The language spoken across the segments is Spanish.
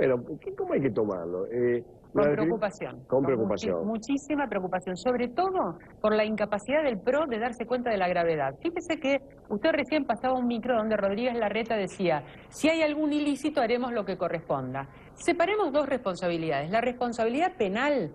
Bueno, ¿cómo hay que tomarlo? Con preocupación. Con preocupación. Muchísima preocupación, sobre todo por la incapacidad del PRO de darse cuenta de la gravedad. Fíjese que usted recién pasaba un micro donde Rodríguez Larreta decía, si hay algún ilícito haremos lo que corresponda. Separemos dos responsabilidades. La responsabilidad penal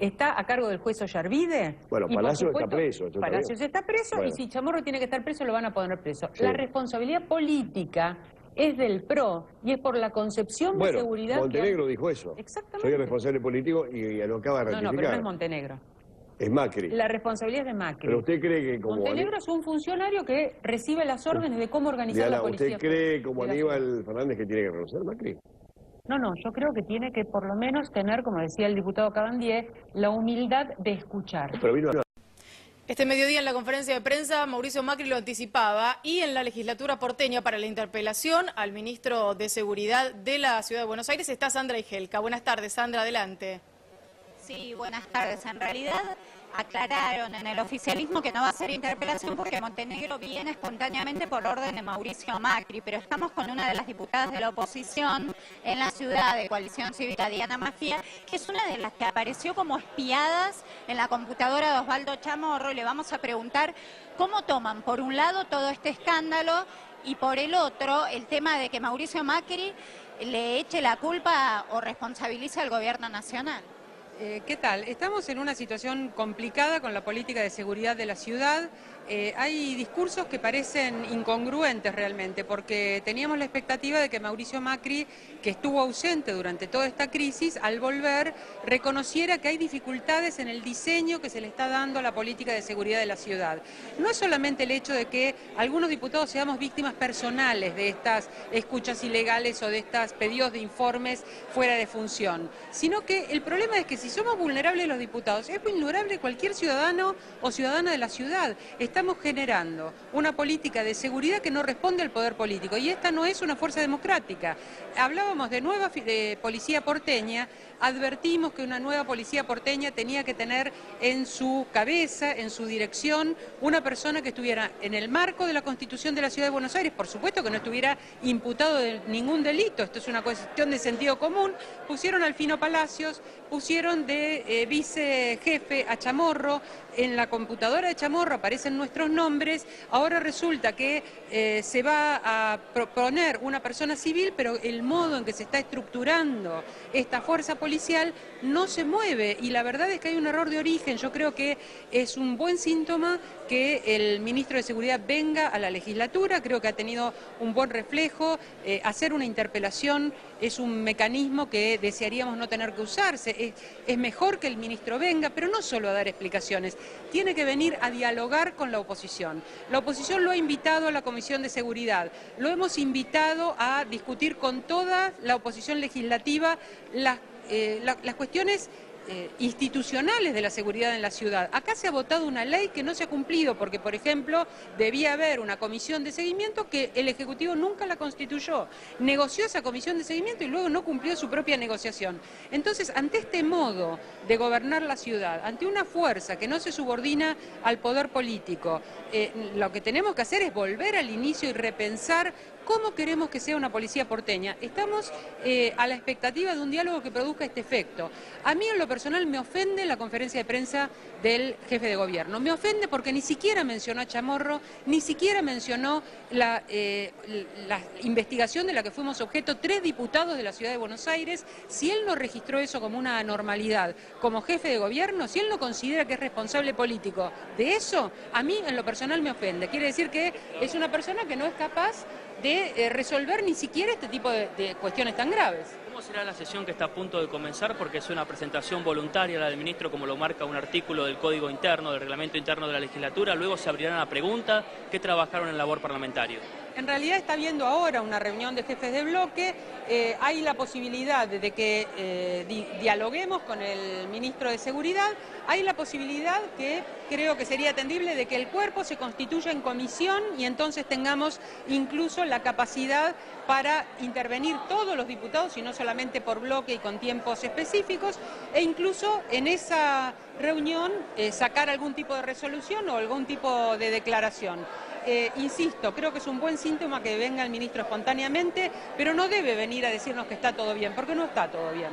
está a cargo del juez Ollarvide. Bueno, Palacios está preso. Palacios está preso y si Chamorro tiene que estar preso lo van a poner preso. La responsabilidad política es del PRO y es por la concepción de seguridad. Montenegro dijo eso. Exactamente. Soy el responsable político y lo acaba de ratificar. No, pero no es Montenegro. Es Macri. La responsabilidad es de Macri. Pero usted cree que como... Montenegro es un funcionario que recibe las órdenes de cómo organizar la policía. ¿Usted cree como Aníbal Fernández que tiene que renunciar Macri? No, yo creo que tiene que por lo menos tener, como decía el diputado Cabandier, la humildad de escuchar. Pero vino Este mediodía en la conferencia de prensa Mauricio Macri lo anticipaba y en la legislatura porteña para la interpelación al ministro de Seguridad de la Ciudad de Buenos Aires está Sandra Igelka. Buenas tardes, Sandra, adelante. Sí, buenas tardes. En realidad aclararon en el oficialismo que no va a ser interpelación porque Montenegro viene espontáneamente por orden de Mauricio Macri, pero estamos con una de las diputadas de la oposición en la ciudad de Coalición Cívica, Diana Mafia, que es una de las que apareció como espiadas en la computadora de Osvaldo Chamorro. Le vamos a preguntar cómo toman, por un lado, todo este escándalo y por el otro, el tema de que Mauricio Macri le eche la culpa o responsabilice al gobierno nacional. ¿Qué tal? Estamos en una situación complicada con la política de seguridad de la ciudad. Hay discursos que parecen incongruentes realmente, porque teníamos la expectativa de que Mauricio Macri, que estuvo ausente durante toda esta crisis, al volver reconociera que hay dificultades en el diseño que se le está dando a la política de seguridad de la ciudad. No es solamente el hecho de que algunos diputados seamos víctimas personales de estas escuchas ilegales o de estos pedidos de informes fuera de función, sino que el problema es que si somos vulnerables los diputados, es vulnerable cualquier ciudadano o ciudadana de la ciudad. Estamos generando una política de seguridad que no responde al poder político y esta no es una fuerza democrática. Hablábamos de nueva policía porteña, advertimos que una nueva policía porteña tenía que tener en su cabeza, en su dirección, una persona que estuviera en el marco de la Constitución de la Ciudad de Buenos Aires, por supuesto que no estuviera imputado de ningún delito, esto es una cuestión de sentido común. Pusieron al Fino Palacios, pusieron de vicejefe a Chamorro, en la computadora de Chamorro aparecen nuestros nombres, ahora resulta que se va a proponer una persona civil, pero el modo en que se está estructurando esta fuerza policial no se mueve y la verdad es que hay un error de origen. Yo creo que es un buen síntoma que el ministro de Seguridad venga a la legislatura, creo que ha tenido un buen reflejo. Hacer una interpelación es un mecanismo que desearíamos no tener que usarse, es mejor que el ministro venga, pero no solo a dar explicaciones, tiene que venir a dialogar con la oposición. La oposición lo ha invitado a la Comisión de Seguridad, lo hemos invitado a discutir con toda la oposición legislativa las cuestiones institucionales de la seguridad en la ciudad. Acá se ha votado una ley que no se ha cumplido porque, por ejemplo, debía haber una comisión de seguimiento que el Ejecutivo nunca la constituyó. Negoció esa comisión de seguimiento y luego no cumplió su propia negociación. Entonces, ante este modo de gobernar la ciudad, ante una fuerza que no se subordina al poder político, lo que tenemos que hacer es volver al inicio y repensar ¿cómo queremos que sea una policía porteña? Estamos a la expectativa de un diálogo que produzca este efecto. A mí en lo personal me ofende la conferencia de prensa del jefe de gobierno. Me ofende porque ni siquiera mencionó a Chamorro, ni siquiera mencionó la investigación de la que fuimos objeto 3 diputados de la Ciudad de Buenos Aires. Si él no registró eso como una anormalidad, como jefe de gobierno, si él no considera que es responsable político de eso, a mí en lo personal me ofende. Quiere decir que es una persona que no es capaz de resolver ni siquiera este tipo de cuestiones tan graves. ¿Cómo será la sesión que está a punto de comenzar? Porque es una presentación voluntaria la del ministro, como lo marca un artículo del Código Interno, del Reglamento Interno de la Legislatura. Luego se abrirán a preguntas. ¿Qué trabajaron en labor parlamentaria? En realidad está habiendo ahora una reunión de jefes de bloque. Hay la posibilidad de que dialoguemos con el ministro de Seguridad. Hay la posibilidad, que creo que sería atendible, de que el cuerpo se constituya en comisión y entonces tengamos incluso la capacidad para intervenir todos los diputados y no solamente por bloque y con tiempos específicos, e incluso en esa reunión sacar algún tipo de resolución o algún tipo de declaración. insisto, creo que es un buen síntoma que venga el ministro espontáneamente, pero no debe venir a decirnos que está todo bien, porque no está todo bien.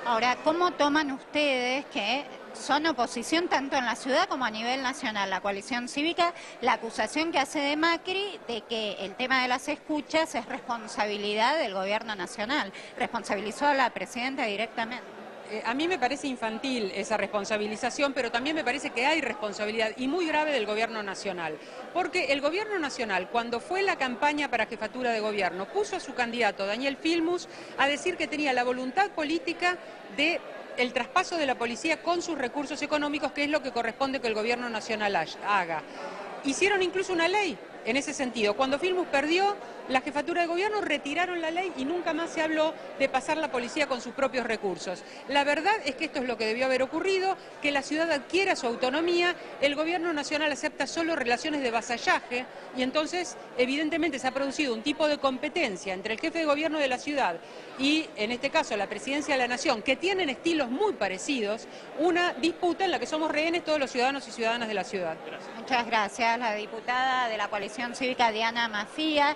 Ahora, ¿cómo toman ustedes que son oposición tanto en la ciudad como a nivel nacional, la coalición cívica, la acusación que hace de Macri de que el tema de las escuchas es responsabilidad del gobierno nacional? Responsabilizó a la presidenta directamente. A mí me parece infantil esa responsabilización, pero también me parece que hay responsabilidad y muy grave del gobierno nacional. Porque el gobierno nacional, cuando fue la campaña para jefatura de gobierno, puso a su candidato, Daniel Filmus, a decir que tenía la voluntad política de el traspaso de la policía con sus recursos económicos, que es lo que corresponde que el gobierno nacional haga. Hicieron incluso una ley en ese sentido. Cuando Filmus perdió la jefatura de gobierno, retiraron la ley y nunca más se habló de pasar la policía con sus propios recursos. La verdad es que esto es lo que debió haber ocurrido, que la ciudad adquiera su autonomía, el gobierno nacional acepta solo relaciones de vasallaje y entonces evidentemente se ha producido un tipo de competencia entre el jefe de gobierno de la ciudad y en este caso la presidencia de la nación, que tienen estilos muy parecidos, una disputa en la que somos rehenes todos los ciudadanos y ciudadanas de la ciudad. Muchas gracias. La diputada de la coalición cívica Diana Mafía.